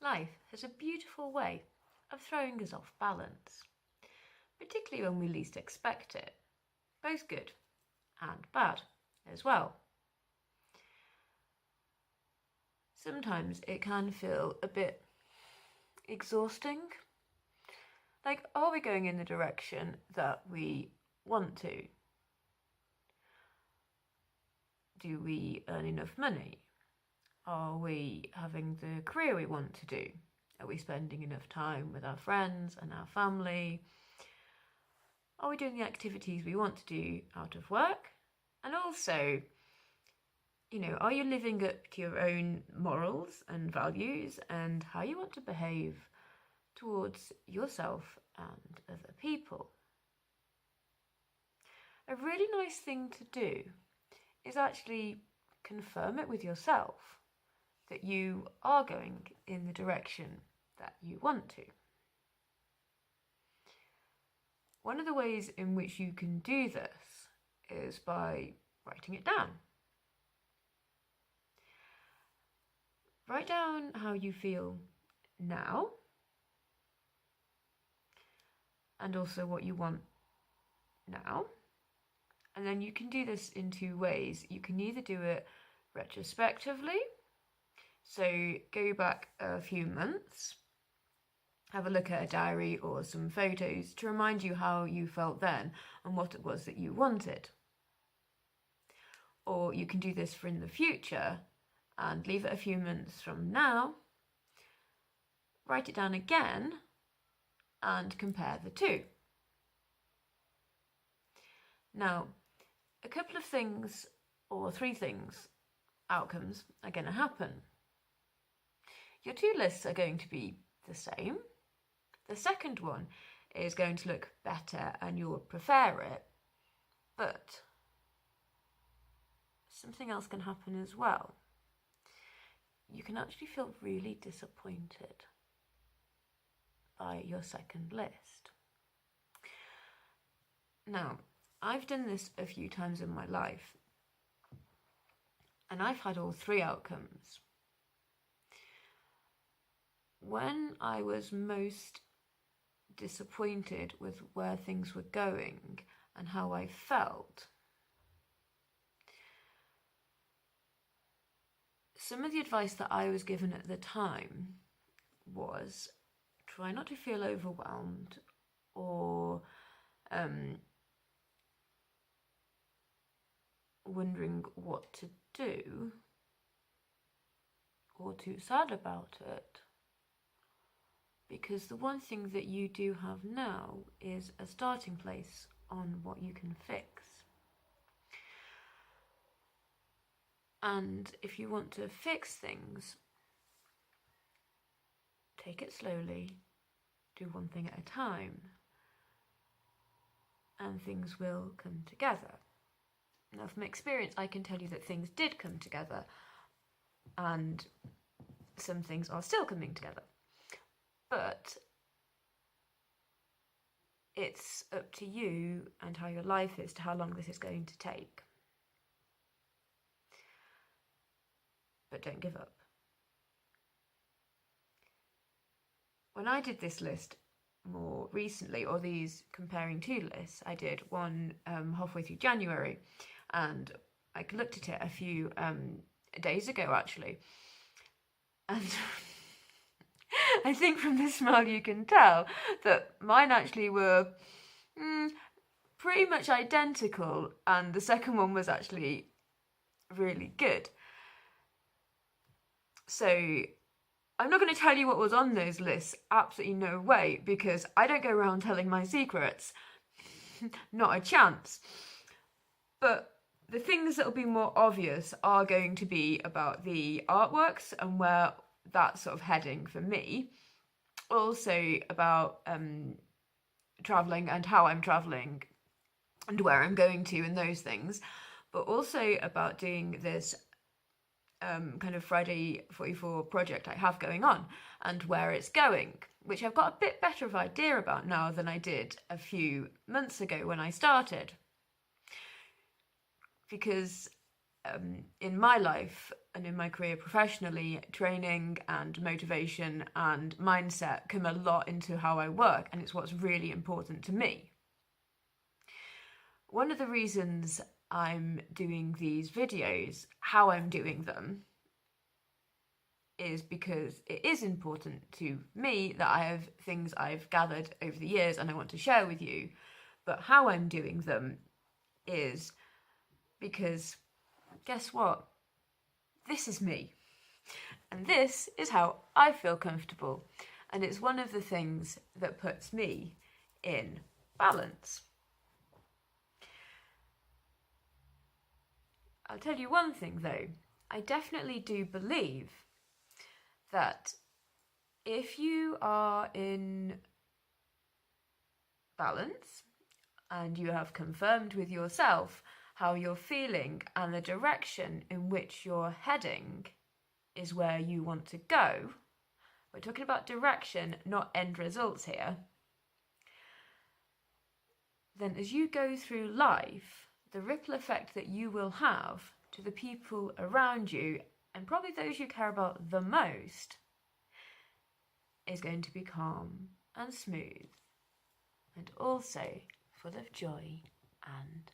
Life has a beautiful way of throwing us off balance, particularly when we least expect it, both good and bad as well. Sometimes it can feel a bit exhausting. Like, are we going in the direction that we want to? Do we earn enough money? Are we having the career we want to do? Are we spending enough time with our friends and our family? Are we doing the activities we want to do out of work? And also, are you living up to your own morals and values and how you want to behave towards yourself and other people? A really nice thing to do is actually confirm it with yourself that you are going in the direction that you want to. One of the ways in which you can do this is by writing it down. Write down how you feel now and also what you want now. And then you can do this in two ways. You can either do it retrospectively, so go back a few months, have a look at a diary or some photos to remind you how you felt then and what it was that you wanted. Or you can do this for in the future and leave it a few months from now, write it down again and compare the two. Now, a couple of things, or three things, outcomes are going to happen. Your two lists are going to be the same. The second one is going to look better and you'll prefer it, but something else can happen as well. You can actually feel really disappointed by your second list. Now, I've done this a few times in my life, and I've had all three outcomes. When I was most disappointed with where things were going and how I felt, some of the advice that I was given at the time was try not to feel overwhelmed or wondering what to do or too sad about it. Because the one thing that you do have now is a starting place on what you can fix. And if you want to fix things, take it slowly, do one thing at a time, and things will come together. Now, from experience, I can tell you that things did come together, and some things are still coming together. But it's up to you and how your life is to how long this is going to take. But don't give up. When I did this list more recently, or these comparing two lists, I did one halfway through January, and I looked at it a few days ago actually, and I think from the smile you can tell that mine actually were pretty much identical, and the second one was actually really good. So I'm not going to tell you what was on those lists, absolutely no way, because I don't go around telling my secrets. Not a chance. But the things that will be more obvious are going to be about the artworks and where that's sort of heading for me. Also about travelling and how I'm travelling and where I'm going to and those things. But also about doing this kind of Friday 44 project I have going on and where it's going, which I've got a bit better of idea about now than I did a few months ago when I started. Because in my life, and in my career professionally, training and motivation and mindset come a lot into how I work, and it's what's really important to me. One of the reasons I'm doing these videos, how I'm doing them, is because it is important to me that I have things I've gathered over the years and I want to share with you. But how I'm doing them is because, guess what? This is me. And this is how I feel comfortable. And it's one of the things that puts me in balance. I'll tell you one thing though, I definitely do believe that if you are in balance and you have confirmed with yourself how you're feeling and the direction in which you're heading is where you want to go, we're talking about direction, not end results here, then as you go through life, the ripple effect that you will have to the people around you, and probably those you care about the most, is going to be calm and smooth, and also full of joy and